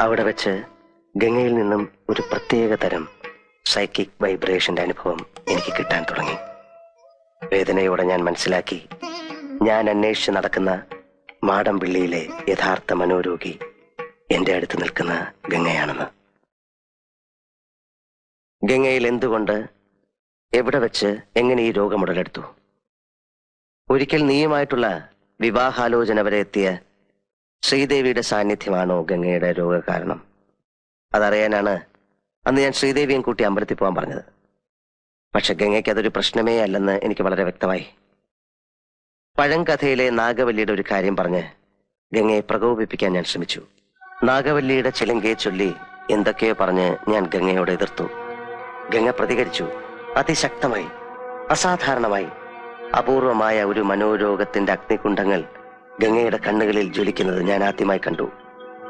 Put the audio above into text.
അവിടെ വെച്ച് ഗംഗയിൽ നിന്നും ഒരു പ്രത്യേക തരം സൈക്കിക് വൈബ്രേഷന്റെ അനുഭവം എനിക്ക് കിട്ടാൻ തുടങ്ങി. വേദനയോടെ ഞാൻ മനസ്സിലാക്കി, ഞാൻ അന്വേഷിച്ച് നടക്കുന്ന മാടമ്പിള്ളിയിലെ യഥാർത്ഥ മനോരോഗി എന്റെ അടുത്ത് നിൽക്കുന്ന ഗംഗയാണെന്ന്. ഗംഗയിൽ എന്തുകൊണ്ട്, എവിടെ വെച്ച്, എങ്ങനെ ഈ രോഗം ഉടലെടുത്തു? ഒരിക്കൽ നീയുമായിട്ടുള്ള വിവാഹാലോചന വരെ എത്തിയ ശ്രീദേവിയുടെ സാന്നിധ്യമാണോ ഗംഗയുടെ രോഗകാരണം? അതറിയാനാണ് അന്ന് ഞാൻ ശ്രീദേവിയും കൂട്ടി അമ്പലത്തിൽ പോകാൻ പറഞ്ഞത്. പക്ഷെ ഗംഗയ്ക്ക് അതൊരു പ്രശ്നമേ അല്ലെന്ന് എനിക്ക് വളരെ വ്യക്തമായി. പഴങ്കഥയിലെ നാഗവല്ലിയുടെ ഒരു കാര്യം പറഞ്ഞ് ഗംഗയെ പ്രകോപിപ്പിക്കാൻ ഞാൻ ശ്രമിച്ചു. നാഗവല്ലിയുടെ ചിലങ്കയെ ചൊല്ലി എന്തൊക്കെയോ പറഞ്ഞ് ഞാൻ ഗംഗയോട് എതിർത്തു. ഗംഗ പ്രതികരിച്ചു, അതിശക്തമായി, അസാധാരണമായി. അപൂർവമായ ഒരു മനോരോഗത്തിന്റെ അഗ്നികുണ്ഡങ്ങൾ ഗംഗയുടെ കണ്ണുകളിൽ ജ്വലിക്കുന്നത് ഞാൻ ആദ്യമായി കണ്ടു.